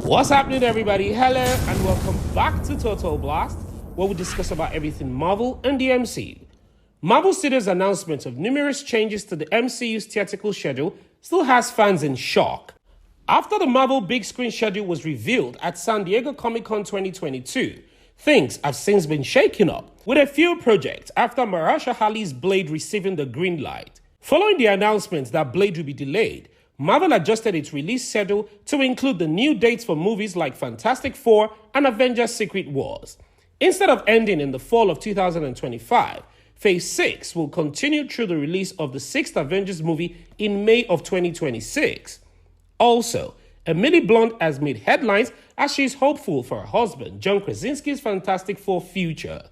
What's happening, everybody? Hello and welcome back to Total Blast, where we discuss about everything Marvel and the MCU. Marvel Studios' announcement of numerous changes to the MCU's theatrical schedule still has fans in shock. After the Marvel big screen schedule was revealed at San Diego Comic-Con 2022, things have since been shaken up, with a few projects after Mahershala Ali's Blade receiving the green light. Following the announcement that Blade will be delayed, Marvel adjusted its release schedule to include the new dates for movies like Fantastic Four and Avengers Secret Wars. Instead of ending in the fall of 2025, Phase 6 will continue through the release of the 6th Avengers movie in May of 2026. Also, Emily Blunt has made headlines as she is hopeful for her husband, John Krasinski's Fantastic Four future.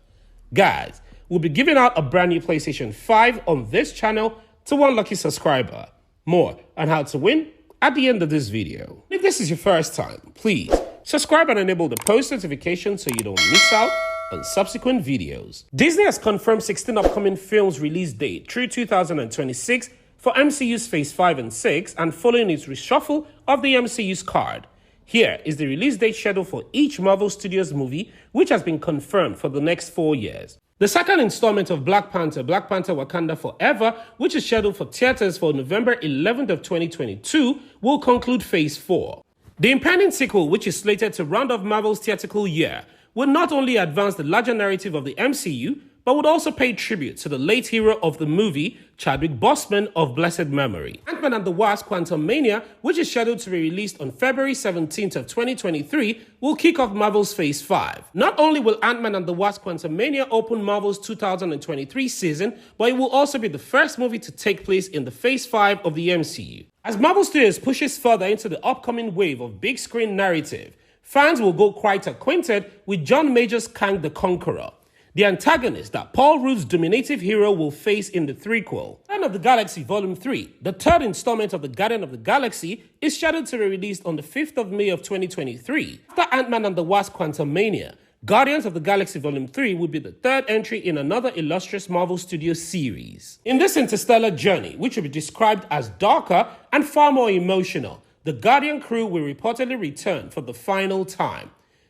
Guys, we'll be giving out a brand new PlayStation 5 on this channel to one lucky subscriber. More on how to win at the end of this video. If this is your first time, please subscribe and enable the post notifications so you don't miss out on subsequent videos. Disney has confirmed 16 upcoming films release date through 2026 for MCU's Phase 5 and 6 and following its reshuffle of the MCU's card. Here is the release date schedule for each Marvel Studios movie, which has been confirmed for the next 4 years. The second installment of Black Panther Wakanda Forever, which is scheduled for theaters for November 11th of 2022, will conclude Phase 4. The impending sequel, which is slated to round off Marvel's theatrical year, will not only advance the larger narrative of the MCU, but would also pay tribute to the late hero of the movie, Chadwick Boseman of blessed memory. Ant-Man and the Wasp Quantumania, which is scheduled to be released on February 17th of 2023, will kick off Marvel's Phase 5. Not only will Ant-Man and the Wasp Quantumania open Marvel's 2023 season, but it will also be the first movie to take place in the Phase 5 of the MCU. As Marvel Studios pushes further into the upcoming wave of big screen narrative, fans will go quite acquainted with John Major's Kang the Conqueror, the antagonist that Paul Rudd's dominative hero will face in the threequel. Guardian of the Galaxy Volume 3, the third installment of the Guardian of the Galaxy, is scheduled to be released on the 5th of May of 2023. After Ant-Man and the Wasp Quantumania, Guardians of the Galaxy Volume 3 will be the third entry in another illustrious Marvel Studios series. In this interstellar journey, which will be described as darker and far more emotional, the Guardian crew will reportedly return for the final time.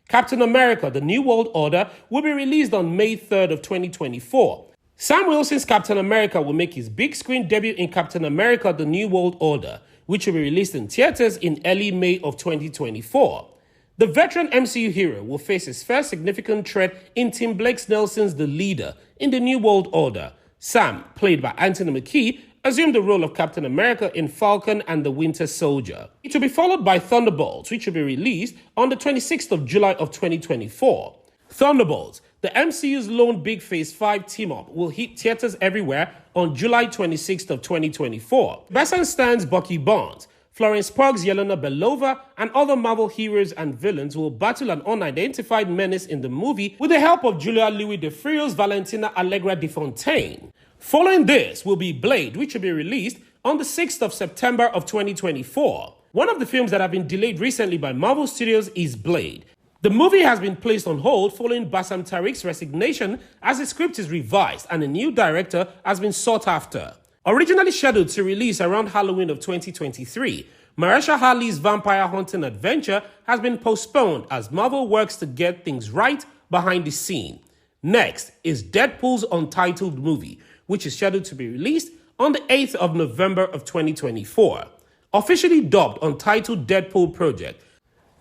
Captain America: The New World Order will be released on May 3rd of 2024. Sam Wilson's Captain America will make his big screen debut in Captain America: The New World Order, which will be released in theaters in early May of 2024. The veteran MCU hero will face his first significant threat in Tim Blake Nelson's The Leader in The New World Order. Sam, played by Anthony Mackie, assumed the role of Captain America in Falcon and the Winter Soldier. It will be followed by Thunderbolts, which will be released on the 26th of July of 2024. Thunderbolts, the MCU's lone big Phase 5 team-up, will hit theaters everywhere on July 26th of 2024. Sebastian Stan's Bucky Barnes, Florence Pugh's Yelena Belova, and other Marvel heroes and villains will battle an unidentified menace in the movie with the help of Julia Louis-Dreyfus's Valentina Allegra de Fontaine. Following this will be Blade, which will be released on the 6th of September of 2024. One of the films that have been delayed recently by Marvel Studios is Blade. The movie has been placed on hold following Bassam Tariq's resignation as the script is revised and a new director has been sought after. Originally scheduled to release around Halloween of 2023, Mahershala Ali's vampire hunting adventure has been postponed as Marvel works to get things right behind the scene. Next is Deadpool's untitled movie, which is scheduled to be released on the 8th of November of 2024. Officially dubbed Untitled Deadpool Project,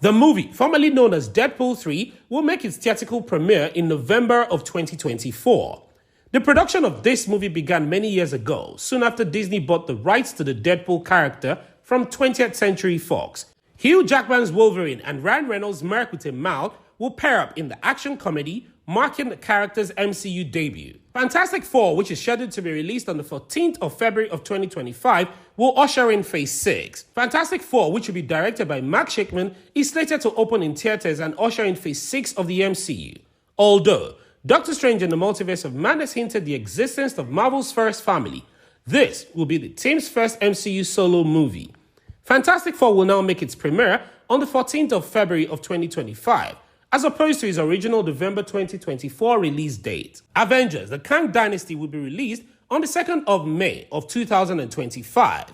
the movie, formerly known as Deadpool 3, will make its theatrical premiere in November of 2024. The production of this movie began many years ago, soon after Disney bought the rights to the Deadpool character from 20th Century Fox. Hugh Jackman's Wolverine and Ryan Reynolds' Merc with a Mouth will pair up in the action comedy, marking the character's MCU debut. Fantastic Four, which is scheduled to be released on the 14th of February of 2025, will usher in Phase 6. Fantastic Four, which will be directed by Mark Schickman, is slated to open in theaters and usher in Phase 6 of the MCU. Although Doctor Strange in the Multiverse of Madness hinted the existence of Marvel's first family, this will be the team's first MCU solo movie. Fantastic Four will now make its premiere on the 14th of February of 2025, as opposed to his original November 2024 release date. Avengers: The Kang Dynasty will be released on the 2nd of May of 2025.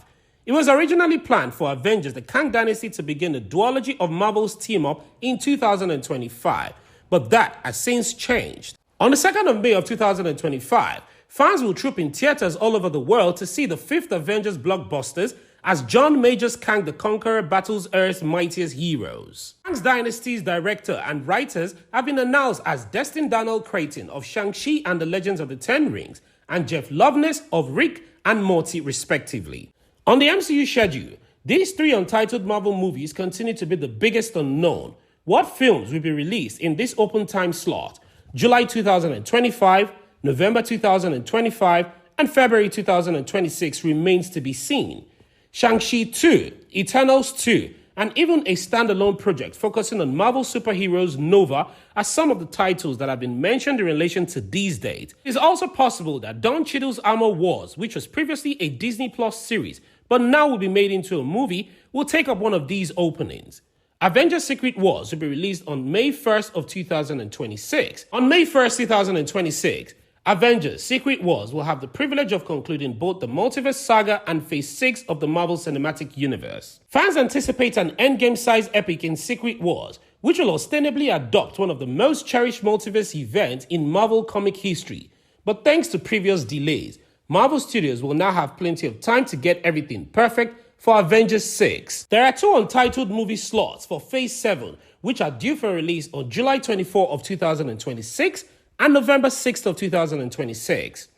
It was originally planned for Avengers: The Kang Dynasty to begin the duology of Marvel's team-up in 2025, but that has since changed. On the 2nd of May of 2025, fans will troop in theaters all over the world to see the 5th Avengers blockbusters as John Major's Kang the Conqueror battles Earth's mightiest heroes. Kang Dynasty's director and writers have been announced as Destin Daniel Cretton of Shang-Chi and the Legends of the Ten Rings, and Jeff Loveness of Rick and Morty respectively. On the MCU schedule, these 3 untitled Marvel movies continue to be the biggest unknown. What films will be released in this open time slot? July 2025, November 2025, and February 2026 remains to be seen. Shang-Chi 2, Eternals 2, and even a standalone project focusing on Marvel superheroes Nova are some of the titles that have been mentioned in relation to these dates. It is also possible that Don Cheadle's Armor Wars, which was previously a Disney Plus series but now will be made into a movie, will take up one of these openings. Avengers Secret Wars will be released on May 1st of 2026. On May 1st, 2026, Avengers Secret Wars will have the privilege of concluding both the Multiverse Saga and Phase 6 of the Marvel Cinematic Universe. Fans anticipate an endgame-sized epic in Secret Wars, which will ostensibly adopt one of the most cherished multiverse events in Marvel comic history. But thanks to previous delays, Marvel Studios will now have plenty of time to get everything perfect for Avengers 6. There are 2 untitled movie slots for Phase 7, which are due for release on July 24 of 2026 and November 6th of 2026.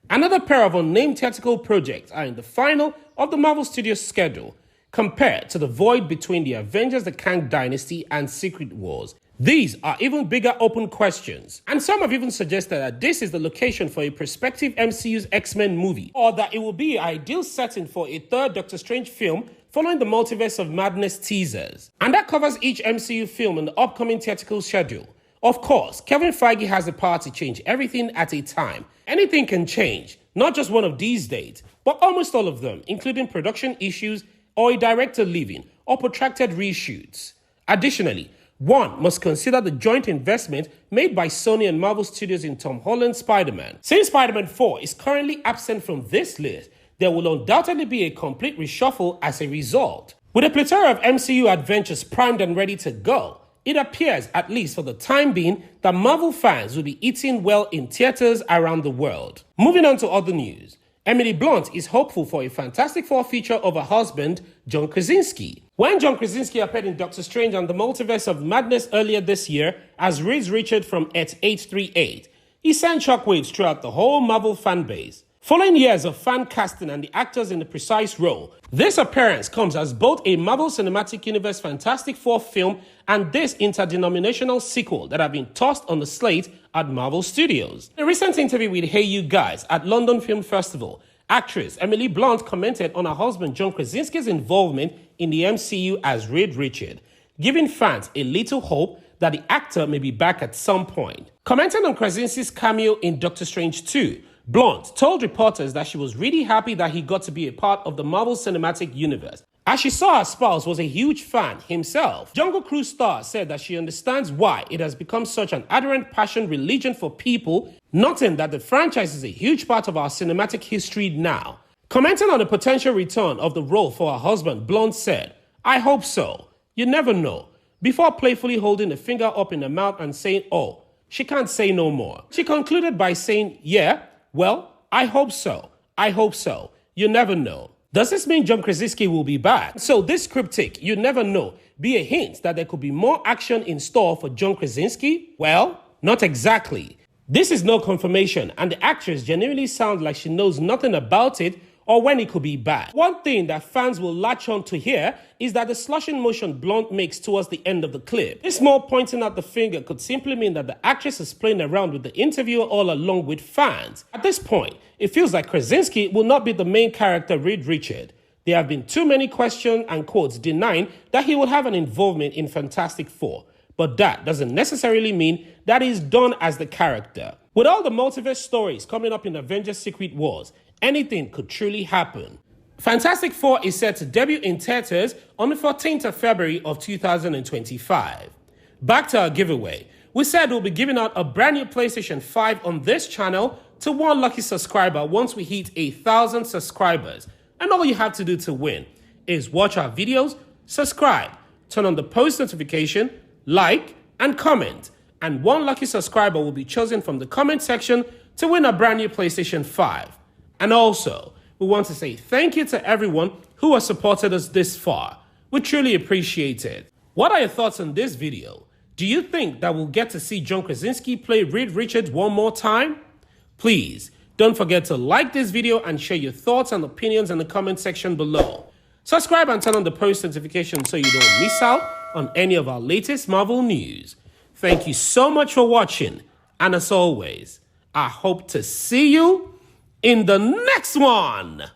Another pair of unnamed theatrical projects are in the final of the Marvel Studios schedule, compared to the void between the Avengers: The Kang Dynasty and Secret Wars. These are even bigger open questions, and some have even suggested that this is the location for a prospective MCU's X-Men movie, or that it will be an ideal setting for a 3rd Doctor Strange film following the Multiverse of Madness teasers. And that covers each MCU film in the upcoming theatrical schedule. Of course, Kevin Feige has the power to change everything at a time. Anything can change, not just one of these dates, but almost all of them, including production issues or a director leaving or protracted reshoots. Additionally, one must consider the joint investment made by Sony and Marvel Studios in Tom Holland's Spider-Man. Since Spider-Man 4 is currently absent from this list, there will undoubtedly be a complete reshuffle as a result. With a plethora of MCU adventures primed and ready to go, it appears, at least for the time being, that Marvel fans will be eating well in theaters around the world. Moving on to other news. Emily Blunt is hopeful for a Fantastic Four feature of her husband, John Krasinski. When John Krasinski appeared in Doctor Strange and the Multiverse of Madness earlier this year as Reed Richards from Et838, he sent shockwaves throughout the whole Marvel fanbase. Following years of fan casting and the actors in the precise role, this appearance comes as both a Marvel Cinematic Universe Fantastic Four film and this interdenominational sequel that have been tossed on the slate at Marvel Studios. In a recent interview with Hey You Guys at London Film Festival, actress Emily Blunt commented on her husband John Krasinski's involvement in the MCU as Reed Richards, giving fans a little hope that the actor may be back at some point. Commenting on Krasinski's cameo in Doctor Strange 2, Blunt told reporters that she was really happy that he got to be a part of the Marvel Cinematic Universe, as she saw her spouse was a huge fan himself. Jungle Cruise star said that she understands why it has become such an ardent passion religion for people, noting that the franchise is a huge part of our cinematic history now. Commenting on the potential return of the role for her husband, Blunt said, "I hope so. You never know," before playfully holding a finger up in her mouth and saying, "Oh, she can't say no more." She concluded by saying, "Yeah, well, I hope so. I hope so. You never know." Does this mean John Krasinski will be back? So this cryptic, "you never know," be a hint that there could be more action in store for John Krasinski? Well, not exactly. This is no confirmation, and the actress genuinely sounds like she knows nothing about it or when it could be back. One thing that fans will latch on to here is that the slushing motion Blunt makes towards the end of the clip. This small pointing out the finger could simply mean that the actress is playing around with the interviewer all along with fans. At this point, it feels like Krasinski will not be the main character Reed Richards. There have been too many questions and quotes denying that he will have an involvement in Fantastic Four. But that doesn't necessarily mean that he's done as the character. With all the multiverse stories coming up in Avengers Secret Wars, anything could truly happen. Fantastic Four is set to debut in theaters on the 14th of February of 2025. Back to our giveaway. We said we'll be giving out a brand new PlayStation 5 on this channel to one lucky subscriber once we hit 1,000 subscribers. And all you have to do to win is watch our videos, subscribe, turn on the post notification, like, and comment. And one lucky subscriber will be chosen from the comment section to win a brand new PlayStation 5. And also, we want to say thank you to everyone who has supported us this far. We truly appreciate it. What are your thoughts on this video? Do you think that we'll get to see John Krasinski play Reed Richards one more time? Please, don't forget to like this video and share your thoughts and opinions in the comment section below. Subscribe and turn on the post notification so you don't miss out on any of our latest Marvel news. Thank you so much for watching, and as always, I hope to see you in the next one.